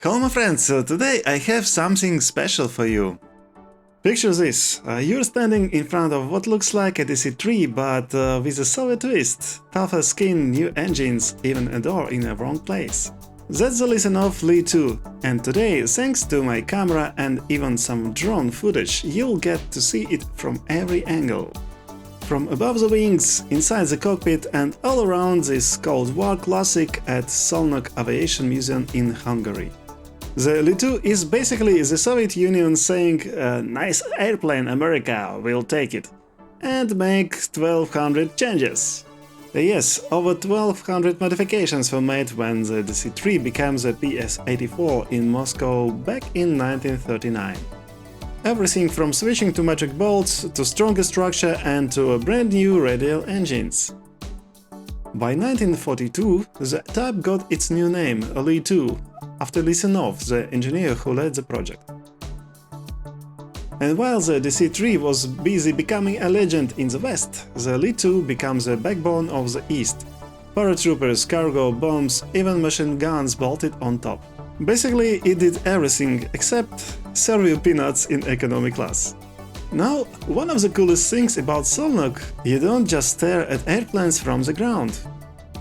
Hello my friends, today I have something special for you. Picture this, you're standing in front of what looks like a DC-3 but with a Soviet twist, tougher skin, new engines, even a door in a wrong place. That's the Lisunov Li-2, and today, thanks to my camera and even some drone footage, you'll get to see it from every angle. From above the wings, inside the cockpit and all around this cold war classic at Szolnok Aviation Museum in Hungary. The Li-2 is basically the Soviet Union saying, nice airplane America, we'll take it, and make 1200 changes. Yes, over 1200 modifications were made when the DC-3 became the PS-84 in Moscow back in 1939. Everything from switching to metric bolts, to stronger structure and to a brand new radial engines. By 1942, the type got its new name, Li-2, after Lisunov, the engineer who led the project. And while the DC-3 was busy becoming a legend in the West, the Li-2 becomes the backbone of the East. Paratroopers, cargo, bombs, even machine guns bolted on top. Basically, it did everything except serve you peanuts in economy class. Now, one of the coolest things about Szolnok, you don't just stare at airplanes from the ground.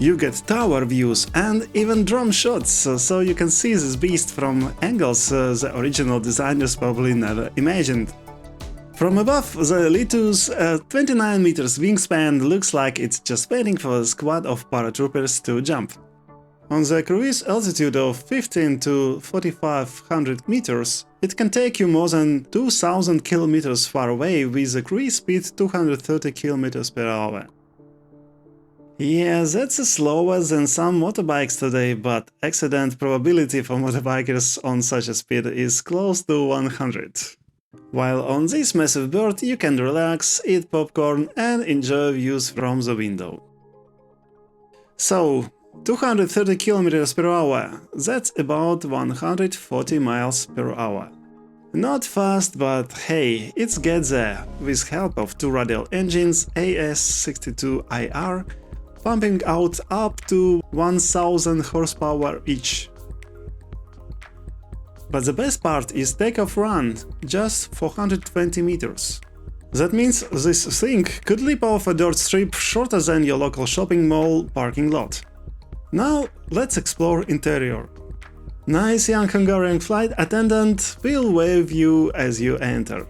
You get tower views and even drone shots, so you can see this beast from angles the original designers probably never imagined. From above, the Li-2's 29 meters wingspan looks like it's just waiting for a squad of paratroopers to jump. On the cruise altitude of 15 to 4500 meters, it can take you more than 2000 kilometers far away with a cruise speed 230 kilometers per hour. Yeah, that's slower than some motorbikes today, but accident probability for motorbikers on such a speed is close to 100. While on this massive bird you can relax, eat popcorn and enjoy views from the window. So, 230 km per hour, that's about 140 miles per hour. Not fast, but hey, it's gets there, with help of two radial engines AS62IR, pumping out up to 1000 horsepower each. But the best part is takeoff run, just 420 meters. That means this thing could leap off a dirt strip shorter than your local shopping mall parking lot. Now let's explore interior. Nice young Hungarian flight attendant will wave you as you enter.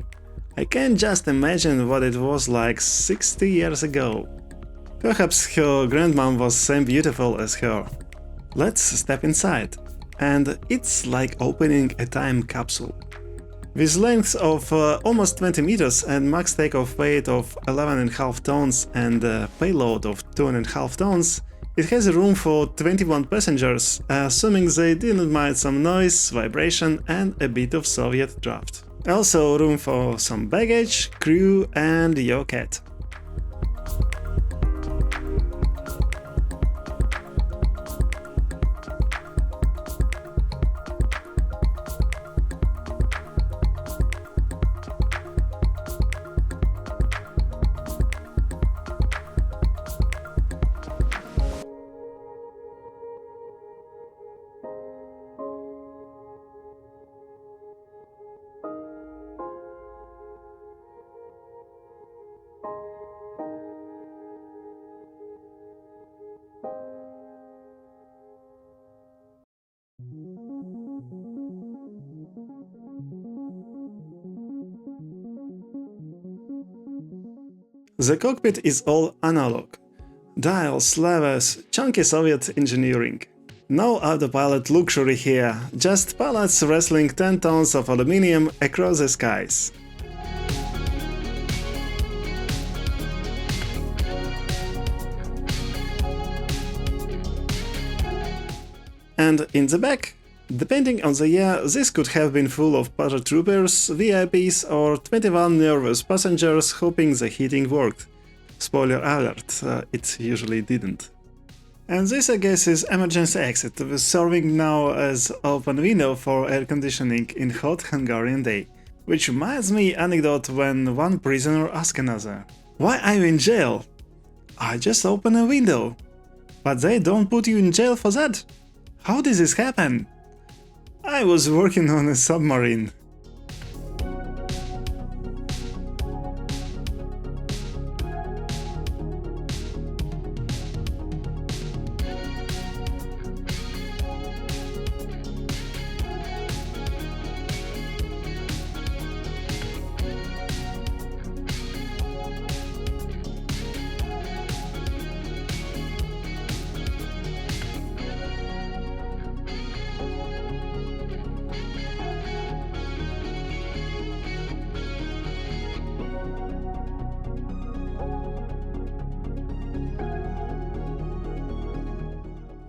I can just imagine what it was like 60 years ago. Perhaps her grandmom was same beautiful as her. Let's step inside. And it's like opening a time capsule. With length of almost 20 meters and max takeoff weight of 11.5 tons and a payload of 2.5 tons, it has room for 21 passengers, assuming they didn't mind some noise, vibration and a bit of Soviet draft. Also room for some baggage, crew and your cat. The cockpit is all analog. Dials, levers, chunky Soviet engineering. No autopilot luxury here, just pilots wrestling 10 tons of aluminium across the skies. And in the back, depending on the year, this could have been full of paratroopers, VIPs or 21 nervous passengers hoping the heating worked. Spoiler alert, it usually didn't. And this I guess is emergency exit, serving now as open window for air conditioning in hot Hungarian day. Which reminds me anecdote when one prisoner asked another, "Why are you in jail?" "I just opened a window." "But they don't put you in jail for that." "How did this happen?" I was working on a submarine.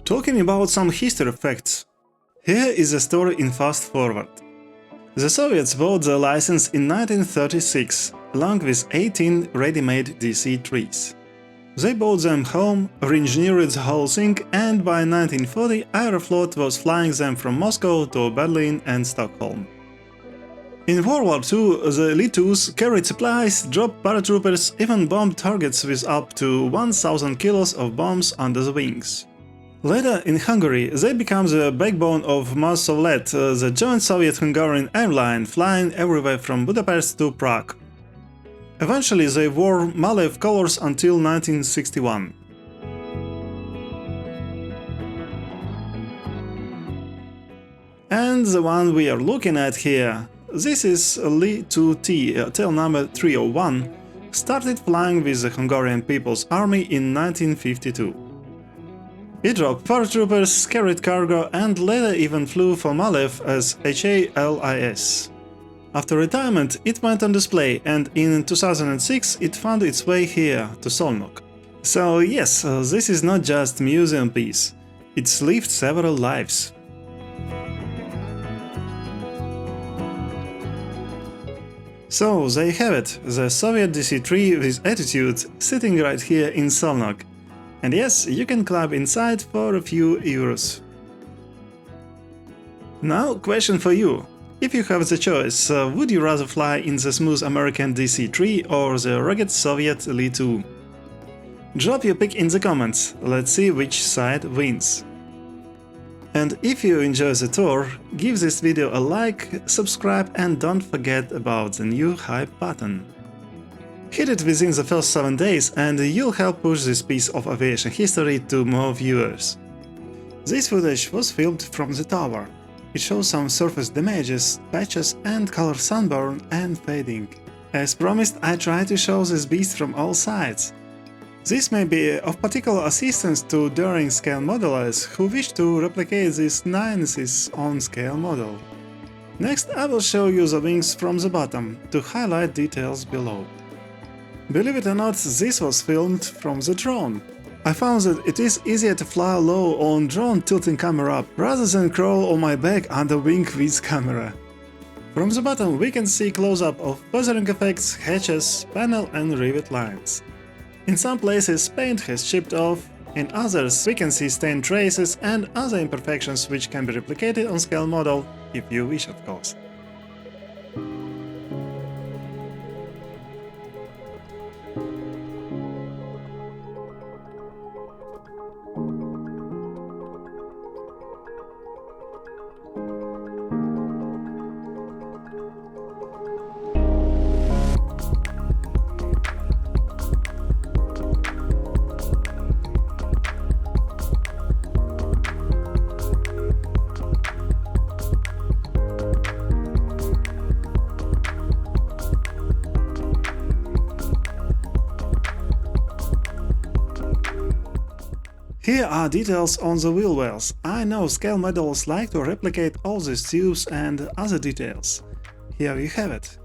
Talking about some history facts. Here is a story in fast forward. The Soviets bought the license in 1936, along with 18 ready-made DC-3s. They bought them home, re-engineered the whole thing, and by 1940 Aeroflot was flying them from Moscow to Berlin and Stockholm. In World War II, the Li-2s carried supplies, dropped paratroopers, even bombed targets with up to 1,000 kilos of bombs under the wings. Later, in Hungary, they became the backbone of MALÉV, the joint Soviet-Hungarian airline flying everywhere from Budapest to Prague. Eventually, they wore MALÉV colors until 1961. And the one we are looking at here, this is Li-2T, tail number 301, started flying with the Hungarian People's Army in 1952. It dropped paratroopers, carried cargo, and later even flew for MALÉV as HALIS. After retirement, it went on display, and in 2006 it found its way here, to Szolnok. So yes, this is not just a museum piece, it's lived several lives. So there you have it, the Soviet DC-3 with attitude, sitting right here in Szolnok. And yes, you can climb inside for a few euros. Now, question for you. If you have the choice, would you rather fly in the smooth American DC-3 or the rugged Soviet Li-2? Drop your pick in the comments, let's see which side wins. And if you enjoy the tour, give this video a like, subscribe, and don't forget about the new hype button. Hit it within the first 7 days and you'll help push this piece of aviation history to more viewers. This footage was filmed from the tower. It shows some surface damages, patches and color sunburn and fading. As promised, I try to show this beast from all sides. This may be of particular assistance to daring scale modelers who wish to replicate these niceties on scale model. Next, I will show you the wings from the bottom to highlight details below. Believe it or not, this was filmed from the drone. I found that it is easier to fly low on drone tilting camera up, rather than crawl on my back under wing with camera. From the bottom we can see close-up of weathering effects, hatches, panel and rivet lines. In some places paint has chipped off, in others we can see stain traces and other imperfections which can be replicated on scale model, if you wish of course. Here are details on the wheel wells. I know scale models like to replicate all these tubes and other details. Here you have it.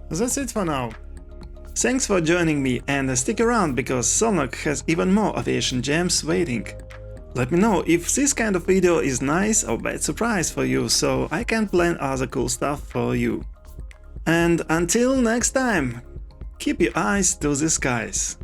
That's it for now. Thanks for joining me and stick around because Szolnok has even more aviation gems waiting. Let me know if this kind of video is nice or bad surprise for you so I can plan other cool stuff for you. And until next time, keep your eyes to the skies.